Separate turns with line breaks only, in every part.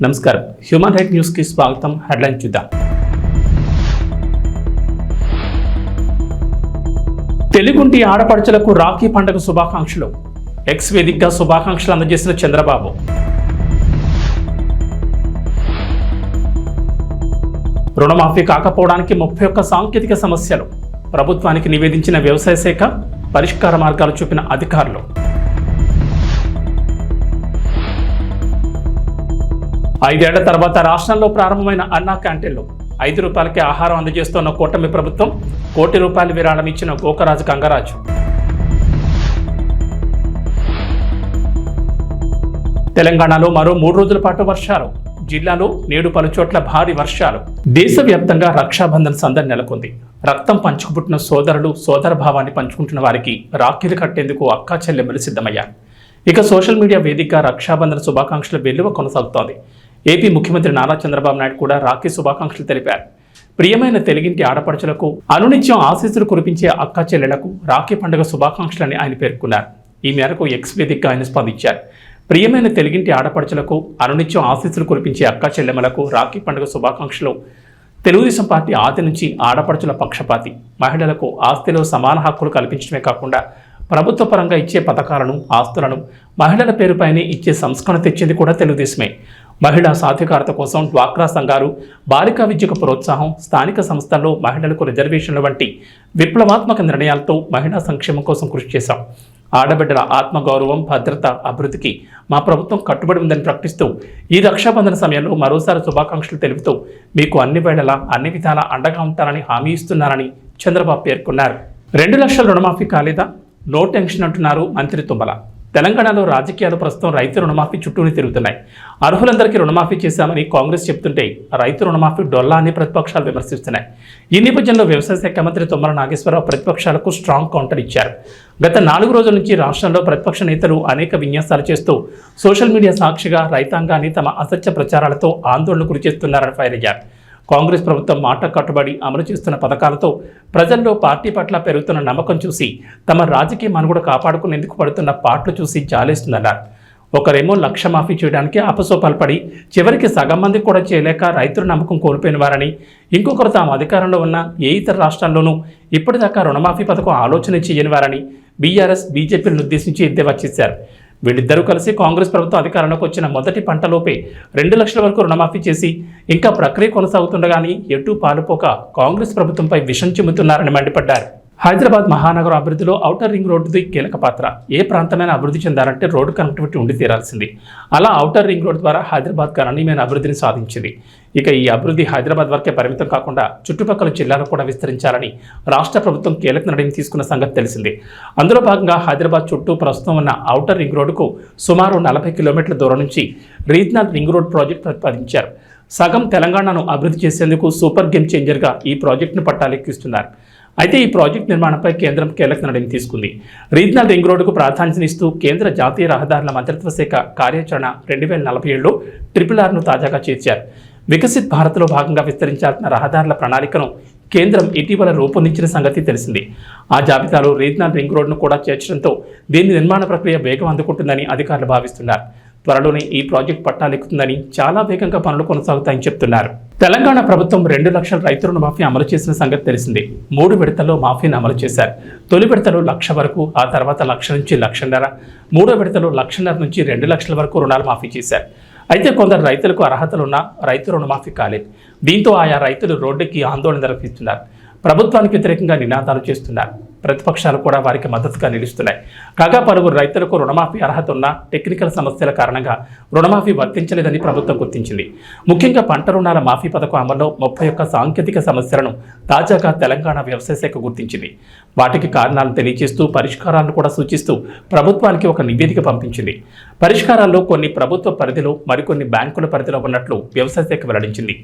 నమస్కారం. Human right news కి స్వాగతం. హెడ్లైన్ చూద్దాం. తెలుగుంటి ఆడపడుచులకు రాఖీ పండుగ శుభాకాంక్షలు. ఎక్స్ వేదికగా శుభాకాంక్షలు అందజేసిన చంద్రబాబు. రుణమాఫీ కాకపోవడానికి 31 సాంకేతిక సమస్యలు. ప్రభుత్వానికి నివేదించిన వ్యవసాయ శాఖ, పరిష్కార మార్గాలు చూపిన అధికారులు. ఐదేళ్ల తర్వాత రాష్ట్రంలో ప్రారంభమైన అన్నా క్యాంటీన్లు. 5 రూపాయలకే ఆహారం అందజేస్తున్న కూటమి ప్రభుత్వం. ₹1 కోటి విరాళం ఇచ్చిన గోకరాజు గంగరాజు. తెలంగాణలో మరో 3 రోజుల పాటు వర్షాలు. జిల్లాలో నేడు పలుచోట్ల భారీ వర్షాలు. దేశవ్యాప్తంగా రక్షాబంధన్ సందడి నెలకొంది. రక్తం పంచుకుపుట్టిన సోదరులు సోదర భావాన్ని పంచుకుంటున్న వారికి రాఖీలు కట్టేందుకు అక్కా చెల్లెమ్మలు సిద్ధమయ్యారు. ఇక సోషల్ మీడియా వేదికగా రక్షాబంధన్ శుభాకాంక్షల వెల్లువ కొనసాగుతోంది. ఏపీ ముఖ్యమంత్రి నారా చంద్రబాబు నాయుడు కూడా రాఖీ శుభాకాంక్షలు తెలిపారు. ప్రియమైన తెలుగింటి ఆడపడుచులకు అనునిత్యం ఆశీస్సులు కురిపించే అక్కా చెల్లెలకు రాఖీ పండుగ శుభాకాంక్షలని ఆయన పేర్కొన్నారు. ఈ మేరకు ఎక్స్ వేదికగా ఆయన స్పందించారు. ప్రియమైన తెలుగింటి ఆడపడుచులకు అనునిత్యం ఆశీస్సులు కురిపించే అక్కా చెల్లెమ్మలకు రాఖీ పండుగ శుభాకాంక్షలు. తెలుగుదేశం పార్టీ ఆది నుంచి ఆడపడుచుల పక్షపాతి. మహిళలకు ఆస్తిలో సమాన హక్కులు కల్పించడమే కాకుండా ప్రభుత్వ పరంగా ఇచ్చే పథకాలను, ఆస్తులను మహిళల పేరుపైనే ఇచ్చే సంస్కరణ తెచ్చింది కూడా తెలుగుదేశమే. మహిళా సాధికారత కోసం డ్వాక్రా సంఘాలు, బాలికా విద్యకు ప్రోత్సాహం, స్థానిక సంస్థల్లో మహిళలకు రిజర్వేషన్ల వంటి విప్లవాత్మక నిర్ణయాలతో మహిళా సంక్షేమం కోసం కృషి చేశాం. ఆడబిడ్డల ఆత్మగౌరవం, భద్రత, అభివృద్ధికి మా ప్రభుత్వం కట్టుబడి ఉందని ప్రకటిస్తూ ఈ రక్షాబంధన సమయంలో మరోసారి శుభాకాంక్షలు తెలుపుతూ మీకు అన్ని వేళలా అన్ని విధాలా అండగా ఉంటారని హామీ ఇస్తున్నారని చంద్రబాబు పేర్కొన్నారు. 2 లక్షల రుణమాఫీ కాలేదా? నో టెన్షన్ అంటున్నారు మంత్రి తుమ్మల. తెలంగాణలో రాజకీయాలు ప్రస్తుతం రైతు రుణమాఫీ చుట్టూనే తిరుగుతున్నాయి. అర్హులందరికీ రుణమాఫీ చేశామని కాంగ్రెస్ చెబుతుంటే రైతు రుణమాఫీ డొల్లా అని ప్రతిపక్షాలు విమర్శిస్తున్నాయి. ఈ నేపథ్యంలో వ్యవసాయ శాఖ మంత్రి తుమ్మల నాగేశ్వరరావు ప్రతిపక్షాలకు స్ట్రాంగ్ కౌంటర్ ఇచ్చారు. గత 4 రోజుల నుంచి రాష్ట్రంలో ప్రతిపక్ష నేతలు అనేక విన్యాసాలు చేస్తూ సోషల్ మీడియా సాక్షిగా రైతాంగాన్ని తమ అసత్య ప్రచారాలతో ఆందోళనకు గురిచేస్తున్నారని ఫైర్ అయ్యారు. కాంగ్రెస్ ప్రభుత్వం మాట కట్టుబడి అమలు చేస్తున్న పథకాలతో ప్రజల్లో పార్టీ పట్ల పెరుగుతున్న నమ్మకం చూసి తమ రాజకీయ మనుగడ కాపాడుకునేందుకు పడుతున్న పాటలు చూసి జాలేస్తుందన్నారు. ఒకరేమో 1 లక్ష మాఫీ చేయడానికి అపసోపాలు పడి చివరికి సగం మంది కూడా చేయలేక రైతుల నమ్మకం కోల్పోయిన వారని, ఇంకొకరు తాము అధికారంలో ఉన్న ఏ ఇతర రాష్ట్రాల్లోనూ ఇప్పటిదాకా రుణమాఫీ పథకం ఆలోచన చేయని వారని బీఆర్ఎస్, బీజేపీలను ఉద్దేశించి ఎద్దేవా చేశారు. వీళ్ళిద్దరూ కలిసి కాంగ్రెస్ ప్రభుత్వం అధికారంలోకి వచ్చిన మొదటి పంటలోపే 2 లక్షల వరకు రుణమాఫీ చేసి ఇంకా ప్రక్రియ కొనసాగుతుండగానే ఎటూ పాలుపోక కాంగ్రెస్ ప్రభుత్వంపై విషం చిమ్ముతున్నారని మండిపడ్డారు. హైదరాబాద్ మహానగరం అభివృద్ధిలో ఔటర్ రింగ్ రోడ్డుది కీలక పాత్ర. ఏ ప్రాంతమైన అభివృద్ధి చెందాలంటే రోడ్డు కనెక్టివిటీ ఉండి తీరాల్సింది. అలా ఔటర్ రింగ్ రోడ్ ద్వారా హైదరాబాద్ గణనీయమైన అభివృద్ధిని సాధించింది. ఇక ఈ అభివృద్ధి హైదరాబాద్ వరకే పరిమితం కాకుండా చుట్టుపక్కల జిల్లాలకు కూడా విస్తరించాలని రాష్ట్ర ప్రభుత్వం కీలక నిర్ణయం తీసుకున్న సంగతి తెలిసింది. అందులో భాగంగా హైదరాబాద్ చుట్టూ ప్రస్తుతం ఉన్న ఔటర్ రింగ్ రోడ్డుకు సుమారు 40 కిలోమీటర్ల దూరం నుంచి రీజనల్ రింగ్ రోడ్ ప్రాజెక్టు ప్రతిపాదించారు. సగం తెలంగాణను అభివృద్ధి చేసేందుకు సూపర్ గేమ్ చేంజర్గా ఈ ప్రాజెక్టును పట్టాలెక్కిస్తున్నారు. అయితే ఈ ప్రాజెక్టు నిర్మాణంపై కేంద్రం కీలక నిర్ణయం తీసుకుంది. రీజనల్ రింగ్ రోడ్డుకు ప్రాధాన్యతనిస్తూ కేంద్ర జాతీయ రహదారుల మంత్రిత్వ శాఖ కార్యాచరణ 2047లో RRRను తాజాగా చేర్చారు. వికసిత్ భారత్లో భాగంగా విస్తరించాల్సిన రహదారుల ప్రణాళికను కేంద్రం ఇటీవల రూపొందించిన సంగతి తెలిసింది. ఆ జాబితాలో రీజనల్ రింగ్ రోడ్ను కూడా చేర్చడంతో దీని నిర్మాణ ప్రక్రియ వేగం అందుకుంటుందని అధికారులు భావిస్తున్నారు. త్వరలోనే ఈ ప్రాజెక్టు పట్టాలెక్కుతుందని, చాలా వేగంగా పనులు కొనసాగుతాయని చెప్తున్నారు. తెలంగాణ ప్రభుత్వం 2 లక్షల రైతు రుణమాఫీ అమలు చేసిన సంగతి తెలిసిందే. 3 విడతల్లో మాఫీని అమలు చేశారు. తొలి విడతలో 1 లక్ష వరకు, ఆ తర్వాత 1 లక్ష నుంచి 1.5 లక్షల, మూడో విడతలో 1.5 లక్షల నుంచి 2 లక్షల వరకు రుణాలు మాఫీ చేశారు. అయితే కొందరు రైతులకు అర్హతలున్న రైతు రుణమాఫీ కాలేదు. దీంతో ఆయా రైతులు రోడ్డుకి ఆందోళన నిర్వహిస్తున్నారు. ప్రభుత్వానికి వ్యతిరేకంగా నినాదాలు చేస్తున్నారు. ప్రతిపక్షాలు కూడా వారికి మద్దతుగా నిలుస్తున్నాయి. కాగా పలువురు రైతులకు రుణమాఫీ అర్హత ఉన్న టెక్నికల్ సమస్యల కారణంగా రుణమాఫీ వర్తించలేదని ప్రభుత్వం గుర్తించింది. ముఖ్యంగా పంట రుణాల మాఫీ పథకం అమల్లో 31 సాంకేతిక సమస్యలను తాజాగా తెలంగాణ వ్యవసాయ శాఖ గుర్తించింది. వాటికి కారణాలను తెలియజేస్తూ పరిష్కారాలను కూడా సూచిస్తూ ప్రభుత్వానికి ఒక నివేదిక పంపించింది. పరిష్కారాల్లో కొన్ని ప్రభుత్వ పరిధిలో, మరికొన్ని బ్యాంకుల పరిధిలో ఉన్నట్లు వ్యవసాయ శాఖ వెల్లడించింది.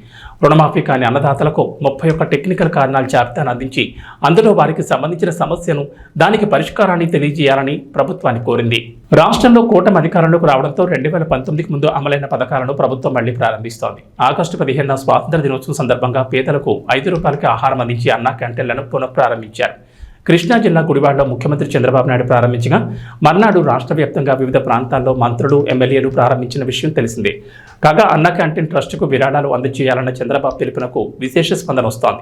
రుణమాఫీ కాని అన్నదాతలకు 31 టెక్నికల్ కారణాల జాబితాను అందించి అందులో వారికి సంబంధించిన సమస్యను, దానికి పరిష్కారాన్ని తెలియజేయాలని ప్రభుత్వాన్ని కోరింది. రాష్ట్రంలో కూటమి అధికారంలోకి రావడంతో 2019కి ముందు అమలైన పథకాలను ప్రభుత్వం మళ్లీ ప్రారంభిస్తోంది. ఆగస్టు 15న స్వాతంత్ర దినోత్సవం సందర్భంగా పేదలకు 5 రూపాయలకి ఆహారం అందించి అన్నా క్యాంటీన్లను పునఃప్రారంభించారు. కృష్ణా జిల్లా గుడివాడలో ముఖ్యమంత్రి చంద్రబాబు నాయుడు ప్రారంభించగా మర్నాడు రాష్ట్ర వ్యాప్తంగా వివిధ ప్రాంతాల్లో మంత్రులు ఎమ్మెల్యేలు ప్రారంభించిన విషయం తెలిసిందే. కాగా అన్న క్యాంటీన్ ట్రస్టుకు విరాళాలు అందజేయాలన్న చంద్రబాబు పిలుపునకు విశేష స్పందన వస్తోంది.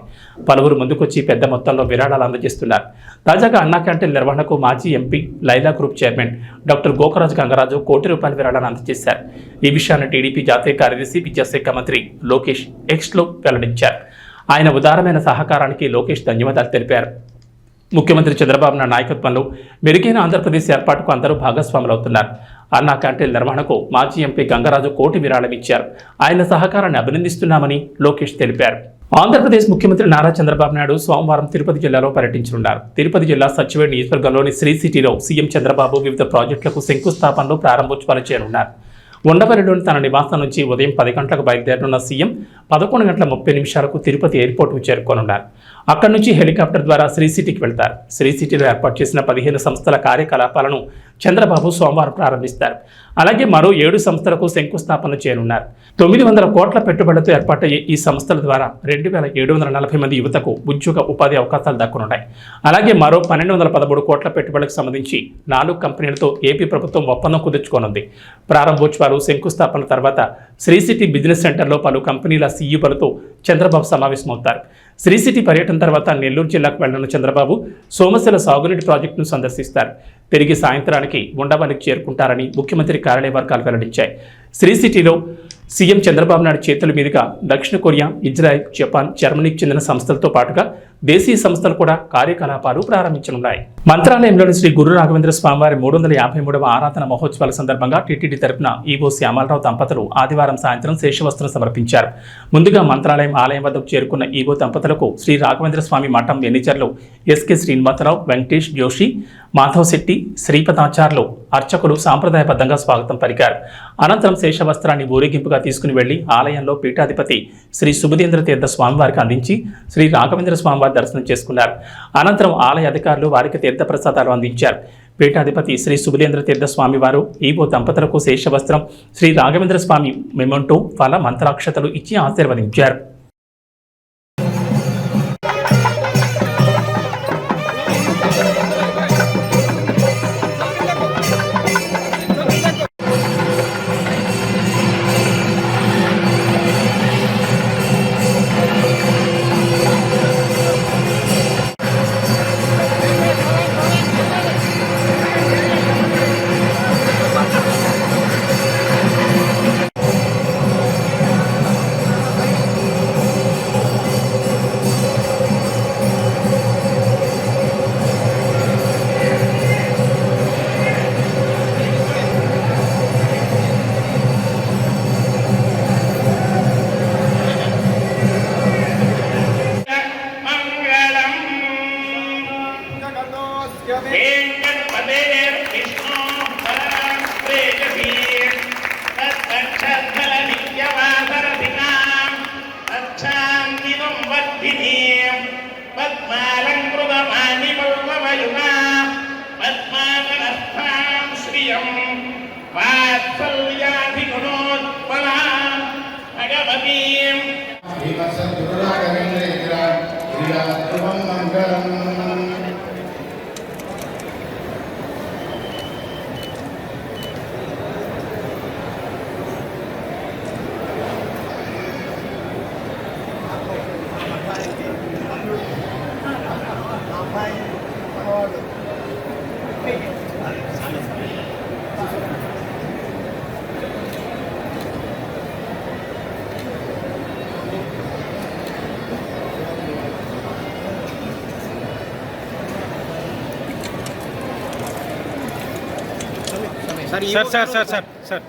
పలువురు ముందుకొచ్చి పెద్ద మొత్తంలో విరాళాలు అందజేస్తున్నారు. తాజాగా అన్న క్యాంటీన్ నిర్వహణకు మాజీ MP Laila group chairman doctor Gokaraju Gangaraju ₹1 విరాళాలు అందజేశారు. ఈ విషయాన్ని టీడీపీ జాతీయ కార్యదర్శి విద్యాశాఖ మంత్రి లోకేష్ ఎక్స్లో వెల్లడించారు. ఆయన ఉదారమైన సహకారానికి లోకేష్ ధన్యవాదాలు తెలిపారు. ముఖ్యమంత్రి చంద్రబాబు నాయుడు నాయకత్వంలో మెరుగైన ఆంధ్రప్రదేశ్ ఏర్పాటుకు అందరూ భాగస్వాములవుతున్నారు. అన్నా క్యాంటీన్ నిర్వహణకు మాజీ ఎంపీ గంగరాజు ₹1 విరాళం ఇచ్చారు. ఆయన సహకారాన్ని అభినందిస్తున్నామని లోకేష్ తెలిపారు. ఆంధ్రప్రదేశ్ ముఖ్యమంత్రి నారా చంద్రబాబు నాయుడు సోమవారం తిరుపతి జిల్లాలో పర్యటించనున్నారు. తిరుపతి జిల్లా సచివేడ్ నియోజకవర్గంలోని శ్రీ సిటీలో సీఎం చంద్రబాబు వివిధ ప్రాజెక్టులకు శంకుస్థాపనలు ప్రారంభోత్సవాలు చేయనున్నారు. ఉండవల్లిలోని తన నివాసం నుంచి ఉదయం 10 గంటలకు బయలుదేరనున్న సీఎం 11:30 తిరుపతి ఎయిర్పోర్టుకు చేరుకోనున్నారు. అక్కడి నుంచి హెలికాప్టర్ ద్వారా శ్రీ సిటీకి వెళ్తారు. శ్రీ సిటీలో ఏర్పాటు చేసిన 15 సంస్థల కార్యకలాపాలను చంద్రబాబు సోమవారం ప్రారంభిస్తారు. అలాగే మరో 7 సంస్థలకు శంకుస్థాపన చేయనున్నారు. 900 కోట్ల పెట్టుబడులతో ఏర్పాటయ్యే ఈ సంస్థల ద్వారా 2740 మంది యువతకు ఉద్యోగ ఉపాధి అవకాశాలు దక్కనున్నాయి. అలాగే మరో 1213 కోట్ల పెట్టుబడులకు సంబంధించి 4 కంపెనీలతో ఏపీ ప్రభుత్వం ఒప్పందం కుదుర్చుకోనుంది. ప్రారంభోత్సవాలు శంకుస్థాపన తర్వాత శ్రీ సిటీ బిజినెస్ సెంటర్లో పలు కంపెనీల సీఈఓలతో చంద్రబాబు సమావేశమవుతారు. శ్రీ సిటీ పర్యటన తర్వాత నెల్లూరు జిల్లాకు వెళ్లిన చంద్రబాబు సోమశిల సాగునీటి ప్రాజెక్టును సందర్శిస్తారు. తిరిగి సాయంత్రానికి ఉండవల్లికి చేరుకుంటారని ముఖ్యమంత్రి కార్యాలయ వర్గాలు వెల్లడించాయి. శ్రీ సిటీలో సీఎం చంద్రబాబు నాయుడు చేతుల మీదుగా దక్షిణ కొరియా, ఇజ్రాయెల్, జపాన్, జర్మనీకి చెందిన సంస్థలతో పాటుగా దేశీయ సంస్థలు కూడా కార్యకలాపాలు ప్రారంభించనున్నాయి. మంత్రాలయంలోని శ్రీ గురు రాఘవేంద్ర స్వామివారి 353వ ఆరాధన మహోత్సవాల సందర్భంగా టీటీడీ తరపున ఈవో శ్యామలరావు దంపతులు ఆదివారం సాయంత్రం శేషవస్త్రం సమర్పించారు. ముందుగా మంత్రాలయం ఆలయం వద్దకు చేరుకున్న ఈవో దంపతులకు శ్రీ రాఘవేంద్ర స్వామి మఠం మేనేజర్లు ఎస్కే శ్రీనివాసరావు, వెంకటేష్ జోషి, మాధవ్ శెట్టి, శ్రీపదాచార్యులు, అర్చకులు సాంప్రదాయబద్ధంగా స్వాగతం పలికారు. అనంతరం శేషవస్త్రాన్ని ఊరేగింపుగా తీసుకుని వెళ్లి ఆలయంలో పీఠాధిపతి శ్రీ సుబుధేంద్ర తీర్థ స్వామివారికి అందించి శ్రీ రాఘవేంద్ర స్వామివారి దర్శనం చేసుకున్నారు. అనంతరం ఆలయ అధికారులు వారికి తీర్థ ప్రసాదాలు అందించారు. పీఠాధిపతి శ్రీ సుబుధేంద్ర తీర్థ స్వామివారు ఈవో దంపతులకు శేషవస్త్రం, శ్రీ రాఘవేంద్ర స్వామి మెమంటో, ఫల మంత్రాక్షతలు ఇచ్చి ఆశీర్వదించారు.
सर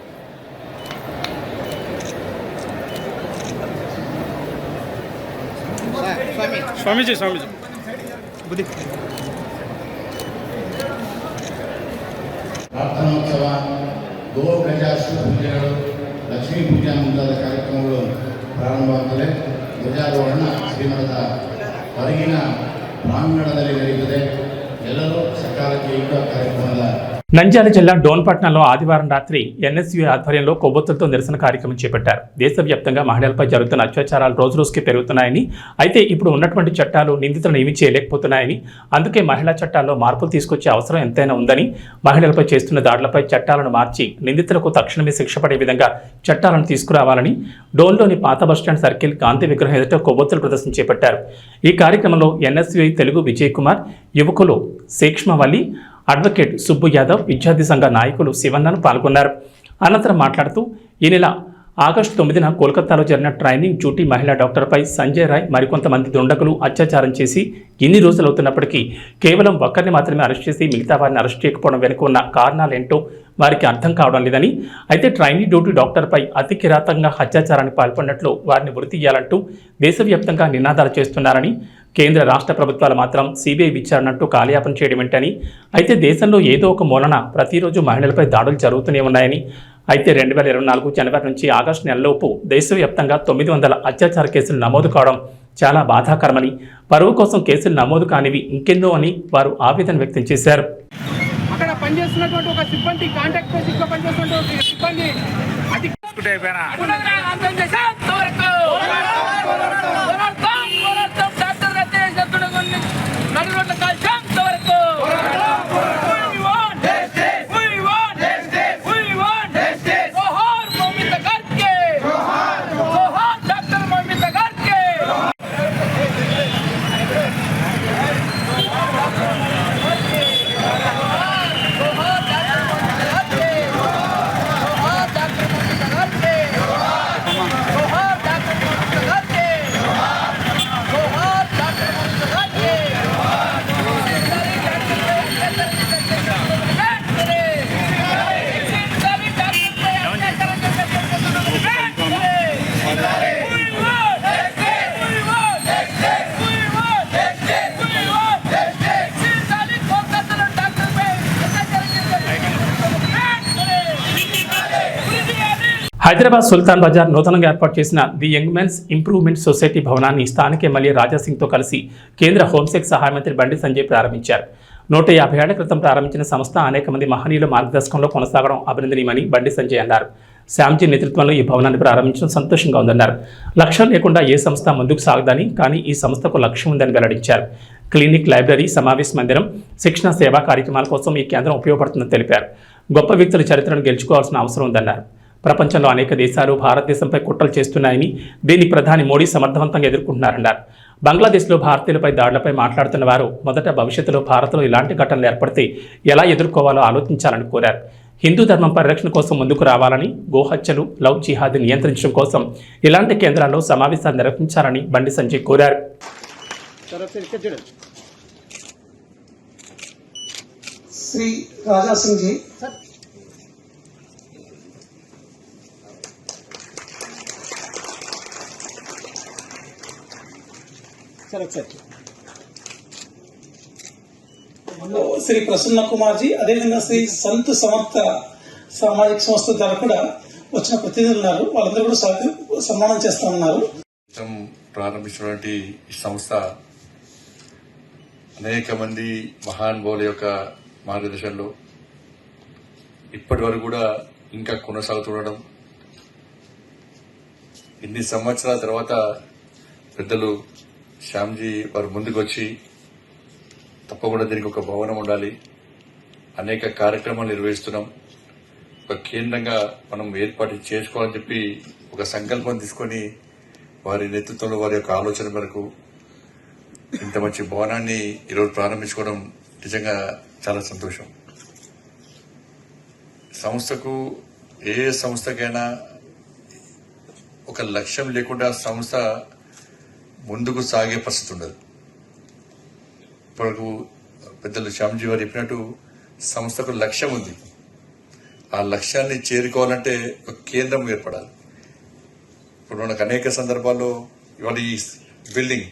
स्वामी जी बुद्धि
ప్రార్థనోత్సవ గో గజాశ్వ పూజలు లక్ష్మీ పూజ ముందల కార్యక్రమంలో ಪ್ರಾರಂಭವಾಗುತ್ತದೆ. ಧ್ವಜಾರೋಹಣ ಶ್ರೀಮಠದ ಹೊರಗಿನ ಪ್ರಾಂಗಣದಲ್ಲಿ ನಡೆಯುತ್ತದೆ. ಎಲ್ಲರೂ ಸಕಾಲಕ್ಕೆ ಈ ಕಾರ್ಯಕ್ರಮದ
నంద్యాల జిల్లా డోన్పట్నంలో ఆదివారం రాత్రి ఎన్ఎస్యూ ఆధ్వర్యంలో కొవ్వొత్తులతో నిరసన కార్యక్రమం చేపట్టారు. దేశవ్యాప్తంగా మహిళలపై జరుగుతున్న అత్యాచారాలు రోజురోజుకి పెరుగుతున్నాయని, అయితే ఇప్పుడు ఉన్నటువంటి చట్టాలు నిందితులను ఏమీ చేయలేకపోతున్నాయని, అందుకే మహిళా చట్టాల్లో మార్పులు తీసుకొచ్చే అవసరం ఎంతైనా ఉందని, మహిళలపై చేస్తున్న దాడులపై చట్టాలను మార్చి నిందితులకు తక్షణమే శిక్ష పడే విధంగా చట్టాలను తీసుకురావాలని డోన్లోని పాత బస్టాండ్ సర్కిల్ గాంధీ విగ్రహం ఎదుట కొవ్వొత్తుల ప్రదర్శన చేపట్టారు. ఈ కార్యక్రమంలో ఎన్ఎస్యూ తెలుగు విజయ్ కుమార్, యువకులు శేక్ష్మవల్లి, అడ్వకేట్ సుబ్బు యాదవ్, విద్యార్థి సంఘ నాయకులు శివన్నను పాల్గొన్నారు. అనంతరం మాట్లాడుతూ ఈ నెల ఆగస్టు 9న కోల్కతాలో జరిగిన ట్రైనింగ్ డ్యూటీ మహిళా డాక్టర్పై సంజయ్ రాయ్ మరికొంతమంది దుండగులు అత్యాచారం చేసి ఇన్ని రోజులవుతున్నప్పటికీ కేవలం ఒక్కరిని మాత్రమే అరెస్ట్ చేసి మిగతా వారిని అరెస్ట్ చేయకపోవడం వెనుక ఉన్న కారణాలేంటో వారికి అర్థం కావడం లేదని, అయితే ట్రైనింగ్ డ్యూటీ డాక్టర్పై అతి కిరాతకంగా అత్యాచారానికి పాల్పడినట్లు వారిని ఉరితీయాలంటూ దేశవ్యాప్తంగా నినాదాలు చేస్తున్నారని, కేంద్ర రాష్ట్ర ప్రభుత్వాలు మాత్రం సిబిఐ విచారణంటూ కాలయాపన చేయడం ఏంటని, అయితే దేశంలో ఏదో ఒక మూలన ప్రతిరోజు మహిళలపై దాడులు జరుగుతూనే ఉన్నాయని, అయితే 2024 జనవరి నుంచి ఆగస్టు నెలలోపు దేశవ్యాప్తంగా 900 అత్యాచార కేసులు నమోదు కావడం చాలా బాధాకరమని, పరువు కోసం కేసులు నమోదు కానివి ఇంకెందో అని వారు ఆవేదన వ్యక్తం చేశారు.
అక్కడ పనిచేస్తున్నటువంటి ఒక సిబ్బంది, కాంటాక్ట్ బేసిక్గా పనిచేస్తున్నటువంటి ఒక సిబ్బంది అర్థం చేసేంత వరకు డాక్టర్ నడు రోడ్ల కాల్చేంత వరకు
హైదరాబాద్ సుల్తాన్ బజార్ నూతనంగా ఏర్పాటు చేసిన the young men's improvement society భవనాన్ని స్థానిక ఎమ్మెల్యే రాజాసింగ్తో కలిసి కేంద్ర హోంశాఖ సహాయ మంత్రి బండి సంజయ్ ప్రారంభించారు. 150 ఏళ్ల క్రితం ప్రారంభించిన సంస్థ అనేక మంది మహనీయుల మార్గదర్శకంలో కొనసాగడం అభినందనీయమని బండి సంజయ్ అన్నారు. శ్యామ్జీ నేతృత్వంలో ఈ భవనాన్ని ప్రారంభించడం సంతోషంగా ఉందన్నారు. లక్ష్యం లేకుండా ఏ సంస్థ ముందుకు సాగదని, కానీ ఈ సంస్థకు లక్ష్యం ఉందని వెల్లడించారు. క్లినిక్, లైబ్రరీ, సమావేశ మందిరం, శిక్షణ, సేవా కార్యక్రమాల కోసం ఈ కేంద్రం ఉపయోగపడుతుందని తెలిపారు. గొప్ప వ్యక్తుల చరిత్రను గెలుచుకోవాల్సిన అవసరం ఉందన్నారు. ప్రపంచంలో అనేక దేశాలు భారతదేశంపై కుట్రలు చేస్తున్నాయని, దీన్ని ప్రధాని మోడీ సమర్థవంతంగా ఎదుర్కొంటున్నారన్నారు. బంగ్లాదేశ్లో భారతీయులపై దాడులపై మాట్లాడుతున్న వారు మొదట భవిష్యత్తులో భారత్లో ఇలాంటి ఘటనలు ఏర్పడితే ఎలా ఎదుర్కోవాలో ఆలోచించాలని కోరారు. హిందూ ధర్మం పరిరక్షణ కోసం ముందుకు రావాలని, గోహత్యలు, లవ్ జిహాద్ నియంత్రించడం కోసం ఇలాంటి కేంద్రాల్లో సమావేశాలు నిర్వహించాలని బండి సంజయ్ కోరారు.
శ్రీ రాజాసింగ్ జీ శ్రీ ప్రసన్న కుమార్ జీ, అదేవిధంగా శ్రీ సంత్ సమర్థ సామాజిక సంస్థ ద్వారా కూడా వచ్చిన ప్రతినిధులు ఉన్నారు. వాళ్ళందరూ కూడా సన్మానం చేస్తా ఉన్నారు.
ప్రారంభించినటువంటి ఈ సంస్థ అనేక మంది మహానుభావుల యొక్క మార్గదర్శనంలో ఇప్పటి వరకు కూడా ఇంకా కొనసాగుతుండడం, ఇన్ని సంవత్సరాల తర్వాత పెద్దలు శ్యామ్జీ వారు ముందుకు వచ్చి తప్పకుండా దీనికి ఒక భవనం ఉండాలి, అనేక కార్యక్రమాలు నిర్వహిస్తున్నాం, ఒక కేంద్రంగా మనం ఏర్పాటు చేసుకోవాలని చెప్పి ఒక సంకల్పం తీసుకొని వారి నేతృత్వంలో వారి యొక్క ఆలోచన మేరకు ఇంత మంచి భవనాన్ని ఈరోజు ప్రారంభించుకోవడం నిజంగా చాలా సంతోషం. సంస్థకు ఏ సంస్థకైనా ఒక లక్ష్యం లేకుండా సంస్థ ముందుకు సాగే పరిస్థితి ఉండదు. ఇప్పటివరకు పెద్దలు శ్యామ్జీ వారు చెప్పినట్టు సంస్థకు లక్ష్యం ఉంది. ఆ లక్ష్యాన్ని చేరుకోవాలంటే ఒక కేంద్రం ఏర్పడాలి. ఇప్పుడు మనకు అనేక సందర్భాల్లో ఇవాళ ఈ బిల్డింగ్,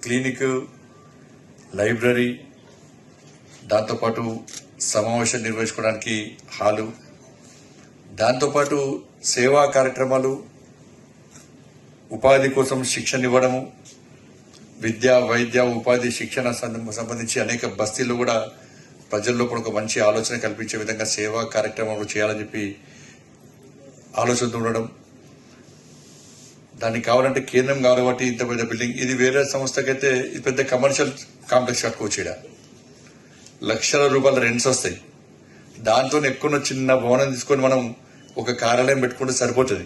క్లినిక్, లైబ్రరీ, దాంతోపాటు సమావేశం నిర్వహించుకోవడానికి హాలు, దాంతోపాటు సేవా కార్యక్రమాలు, ఉపాధి కోసం శిక్షణ ఇవ్వడము, విద్య, వైద్య, ఉపాధి, శిక్షణ సంబంధించి అనేక బస్తీల్లో కూడా ప్రజల్లో కూడా ఒక మంచి ఆలోచన కల్పించే విధంగా సేవా కార్యక్రమాలు చేయాలని చెప్పి ఆలోచనతో ఉండడం, దానికి కావాలంటే కేంద్రం కావాలి కాబట్టి ఇంత పెద్ద బిల్డింగ్. ఇది వేరే సంస్థకైతే ఇది పెద్ద కమర్షియల్ కాంప్లెక్స్ కట్టుకోవచ్చు. ఇక్కడ లక్షల రూపాయల రెంట్స్ వస్తాయి. దాంతో ఎక్కువ చిన్న భవనం తీసుకొని మనం ఒక కార్యాలయం పెట్టుకుంటే సరిపోతుంది.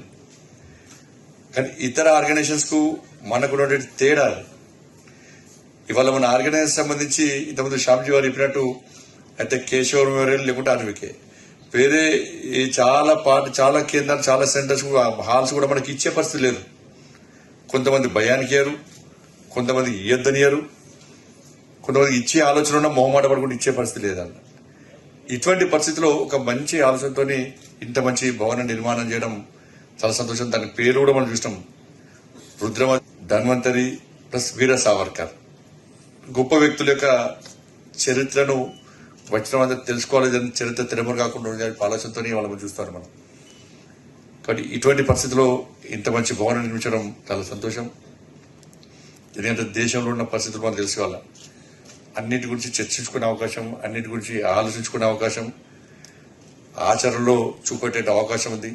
కానీ ఇతర ఆర్గనైజేషన్స్ కు మనకు తేడా, ఇవాళ మన ఆర్గనైజేషన్ సంబంధించి ఇంతకుముందు శ్యామ్జీ వారు చెప్పినట్టు అయితే కేశవ మెమోరియల్ లేకుంటే ఆర్వికే వేరే చాలా కేంద్రాలు, చాలా సెంటర్స్, హాల్స్ కూడా మనకి ఇచ్చే పరిస్థితి లేదు. కొంతమంది భయానికి ఇయ్యరు, కొంతమంది ఇయ్యొద్దనియరు, కొంతమంది ఇచ్చే ఆలోచన ఉన్న మొహమాట పడుకుంటూ ఇచ్చే పరిస్థితి లేదన్న. ఇటువంటి పరిస్థితిలో ఒక మంచి ఆలోచనతో ఇంత మంచి భవన నిర్మాణం చేయడం చాలా సంతోషం. దాని పేరు కూడా మనం చూసినాం, రుద్రమ ధన్వంతరి ప్లస్ వీర సావర్కర్. గొప్ప వ్యక్తుల యొక్క చరిత్రను వచ్చిన అందరూ తెలుసుకోవాలి, చరిత్ర తెరమరు కాకుండా ఆలోచనతో వాళ్ళని చూస్తారు మనం. కాబట్టి ఇటువంటి పరిస్థితిలో ఇంత మంచి భవనం నిర్మించడం చాలా సంతోషం. ఎందుకంటే దేశంలో ఉన్న పరిస్థితులు మనం తెలుసుకోవాలి, అన్నిటి గురించి చర్చించుకునే అవకాశం, అన్నిటి గురించి ఆలోచించుకునే అవకాశం, ఆచరణలో చూపెట్టే అవకాశం ఉంది.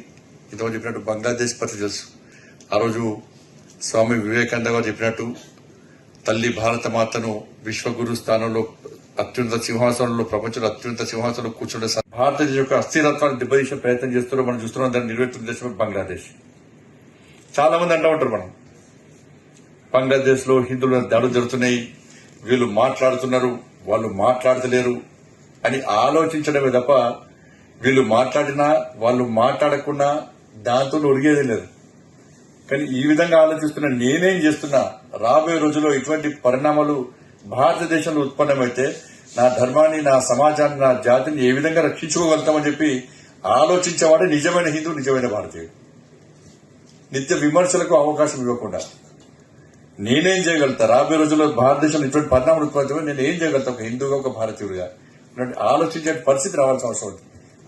ఇంతకుముందు చెప్పినట్టు బంగ్లాదేశ్ పరిస్థితి తెలుసు. ఆ రోజు స్వామి వివేకానంద గారు చెప్పినట్టు తల్లి భారత మాతను విశ్వగురు స్థానంలో అత్యున్నత సింహాసనంలో, ప్రపంచంలో అత్యున్నత సింహాసనంలో కూర్చుంటే భారతదేశం యొక్క అస్థిరత్వాన్ని దెబ్బతీసే ప్రయత్నం చేస్తున్నారో మనం చూస్తున్నాం. దాన్ని నిర్వహిస్తున్న దేశం బంగ్లాదేశ్. చాలా మంది అంటూ ఉంటారు, మనం బంగ్లాదేశ్ లో హిందువుల దాడులు జరుగుతున్నాయి, వీళ్ళు మాట్లాడుతున్నారు, వాళ్ళు మాట్లాడతలేరు అని ఆలోచించడమే తప్ప వీళ్ళు మాట్లాడినా వాళ్ళు మాట్లాడకుండా దాంతో ఒరిగేది లేదు. కానీ ఈ విధంగా ఆలోచిస్తున్నా నేనేం చేస్తున్నా, రాబోయే రోజుల్లో ఇటువంటి పరిణామాలు భారతదేశంలో ఉత్పన్నమైతే నా ధర్మాన్ని, నా సమాజాన్ని, నా జాతిని ఏ విధంగా రక్షించుకోగలుగుతామని చెప్పి ఆలోచించేవాడే నిజమైన హిందూ, నిజమైన భారతీయుడు. నిత్య విమర్శలకు అవకాశం ఇవ్వకుండా నేనేం చేయగలుగుతా, రాబోయే రోజుల్లో భారతదేశంలో ఇటువంటి పరిణామాలు ఉత్పన్నమై నేను ఏం చేయగలుగుతా ఒక హిందూగా, ఒక భారతీయుడిగా ఆలోచించే పరిస్థితి రావాల్సిన అవసరం ఉంది.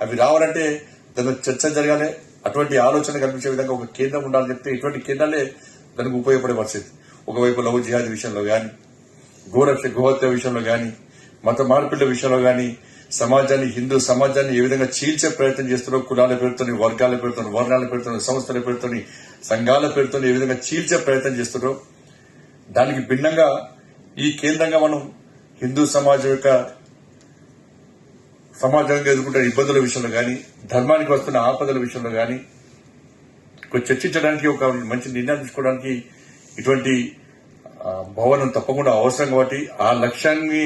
అవి రావాలంటే దాని చర్చ జరగాలి, అటువంటి ఆలోచన కల్పించే విధంగా ఒక కేంద్రం ఉండాలని చెప్తే ఇటువంటి కేంద్రాలే దానికి ఉపయోగపడే పరిస్థితి. ఒకవైపు లవ్ జిహాద్ విషయంలో గాని, గోహత్య విషయంలో గాని, మత మార్పిళ్ల విషయంలో గాని, సమాజాన్ని, హిందూ సమాజాన్ని ఏ విధంగా చీల్చే ప్రయత్నం చేస్తున్నారో, కులాల పేరుతోని, వర్గాల పేరుతోని, వర్ణాల పేరుతోని, సంస్థల పేరుతోని, సంఘాల పేరుతోని ఏ విధంగా చీల్చే ప్రయత్నం చేస్తున్నారో దానికి భిన్నంగా ఈ కేంద్రంగా మనం హిందూ సమాజం యొక్క సమాజంగా ఎదుర్కొంటున్న ఇబ్బందుల విషయంలో గాని, ధర్మానికి వస్తున్న ఆపదల విషయంలో గాని చర్చించడానికి, ఒక మంచి నిర్ణయం తీసుకోవడానికి ఇటువంటి భవనం తప్పకుండా అవసరం. కాబట్టి ఆ లక్ష్యాన్ని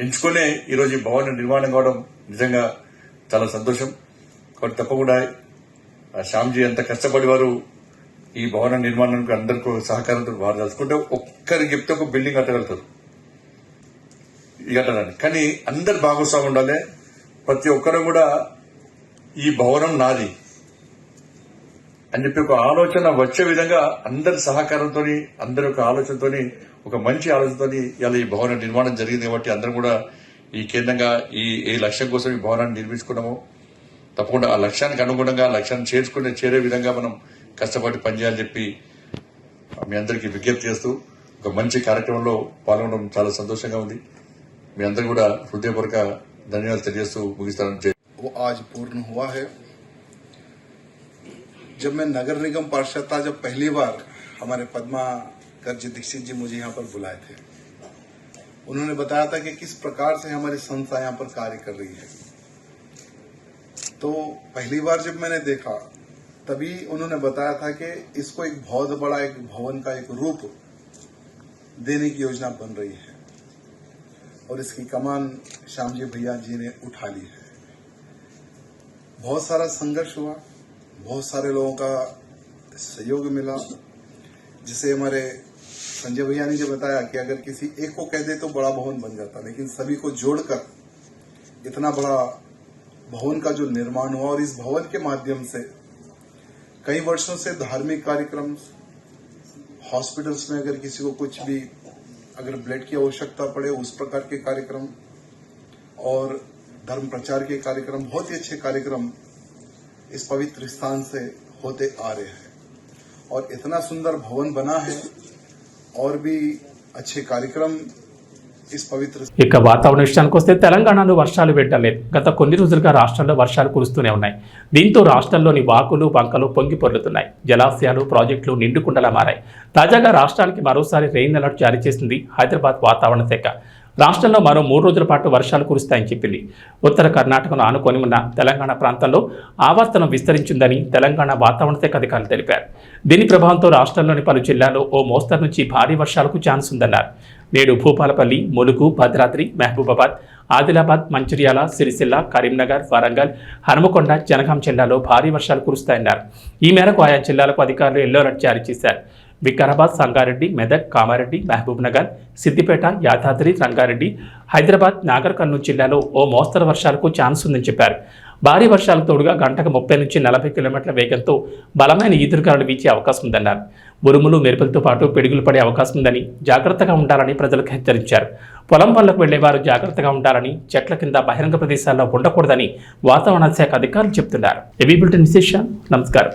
ఎంచుకునే ఈరోజు ఈ భవన నిర్మాణం కావడం నిజంగా చాలా సంతోషం. కాబట్టి తప్పకుండా శ్యామ్జీ ఎంత కష్టపడి వారు ఈ భవన నిర్మాణానికి అందరికీ సహకారంతో వారు తెలుసుకుంటే ఒక్కరికి చెప్తే ఒక బిల్డింగ్ కట్టగలుగుతారు కట్టడానికి. కానీ అందరు భాగస్వామి ఉండాలి. ప్రతి ఒక్కరు కూడా ఈ భవనం నాది అని చెప్పి ఒక ఆలోచన వచ్చే విధంగా అందరి సహకారంతో, అందరి యొక్క ఆలోచనతో, ఒక మంచి ఆలోచనతో ఇలా ఈ భవన నిర్మాణం జరిగింది. కాబట్టి అందరం కూడా ఈ కేంద్రంగా ఈ లక్ష్యం కోసం ఈ భవనాన్ని నిర్మించుకున్నాము. తప్పకుండా ఆ లక్ష్యానికి అనుగుణంగా లక్ష్యాన్ని చేరే విధంగా మనం కష్టపడి పనిచేయాలని చెప్పి మీ అందరికీ విజ్ఞప్తి చేస్తూ ఒక మంచి కార్యక్రమంలో పాల్గొనడం చాలా సంతోషంగా ఉంది. మీ అందరూ కూడా హృదయపూర్వక ధన్యవాదాలు తెలియజేస్తూ ముగిస్తానని.
वो आज पूर्ण हुआ है. जब मैं नगर निगम पार्षद था, जब पहली बार हमारे पद्माकर जी दीक्षित जी मुझे यहाँ पर बुलाए थे, उन्होंने बताया था कि किस प्रकार से हमारी संस्था यहाँ पर कार्य कर रही है. तो पहली बार जब मैंने देखा तभी उन्होंने बताया था कि इसको एक बहुत बड़ा एक भवन का एक रूप देने की योजना बन रही है और इसकी कमान श्यामजी भैया जी ने उठा ली है. बहुत सारा संघर्ष हुआ, बहुत सारे लोगों का सहयोग मिला, जिसे हमारे संजय भैया ने जो बताया कि अगर किसी एक को कह दे तो बड़ा भवन बन जाता, लेकिन सभी को जोड़कर इतना बड़ा भवन का जो निर्माण हुआ. और इस भवन के माध्यम से कई वर्षों से धार्मिक कार्यक्रम, हॉस्पिटल्स में अगर किसी को कुछ भी अगर ब्लड की आवश्यकता पड़े उस प्रकार के कार्यक्रम और धर्म प्रचार के कार्यक्रम, बहुत ही अच्छे कार्यक्रम इस पवित्र स्थान से होते आ रहे हैं. और इतना सुंदर भवन बना है और भी अच्छे कार्यक्रम इस पवित्र
ఇక వాతావరణ విషయానికి వస్తే తెలంగాణలో వర్షాలు వెంటలేదు. గత కొన్ని రోజులుగా రాష్ట్రంలో వర్షాలు కురుస్తూనే ఉన్నాయి. దీంతో రాష్ట్రంలోని వాకులు వంకలు పొంగి పొర్లుతున్నాయి. జలాశయాలు ప్రాజెక్టులు నిండుకుండలా మారాయి. తాజాగా రాష్ట్రానికి మరోసారి రెయిన్ అలర్ట్ జారీ చేసింది హైదరాబాద్ వాతావరణ శాఖ. రాష్ట్రంలో మరో 3 రోజుల పాటు వర్షాలు కురుస్తాయని చెప్పింది. ఉత్తర కర్ణాటకను ఆనుకొని ఉన్న తెలంగాణ ప్రాంతంలో ఆవర్తనం విస్తరించిందని తెలంగాణ వాతావరణ శాఖ అధికారులు తెలిపారు. దీని ప్రభావంతో రాష్ట్రంలోని పలు జిల్లాల్లో ఓ మోస్తరు నుంచి భారీ వర్షాలకు ఛాన్స్ ఉందన్నారు. నేడు భూపాలపల్లి, ములుగు, భద్రాద్రి, మహబూబాబాద్, ఆదిలాబాద్, మంచిర్యాల, సిరిసిల్ల, కరీంనగర్, వరంగల్, హనుమకొండ, జనగాం జిల్లాలో భారీ వర్షాలు కురుస్తాయన్నారు. ఈ మేరకు ఆయా జిల్లాలకు అధికారులు ఎల్లో అలర్ట్ జారీ చేశారు. వికారాబాద్, సంగారెడ్డి, మెదక్, కామారెడ్డి, మహబూబ్ నగర్, సిద్దిపేట, యాదాద్రి, రంగారెడ్డి, హైదరాబాద్, నాగర్ కర్నూలు జిల్లాలో ఓ మోస్తరు వర్షాలకు ఛాన్స్ ఉందని చెప్పారు. భారీ వర్షాలకు తోడుగా గంటకు 30 నుంచి 40 కిలోమీటర్ల వేగంతో బలమైన ఈదురుగాలులు వీచే అవకాశం ఉందన్నారు. ఉరుములు, మెరుపులతో పాటు పిడుగులు పడే అవకాశం ఉందని జాగ్రత్తగా ఉండాలని ప్రజలకు హెచ్చరించారు. పొలం పనులకు వెళ్లేవారు జాగ్రత్తగా ఉండాలని, చెట్ల కింద బహిరంగ ప్రదేశాల్లో ఉండకూడదని వాతావరణ శాఖ అధికారులు చెబుతున్నారు. ఏబీ బులెటిన్ విశేషాలు. నమస్కారం.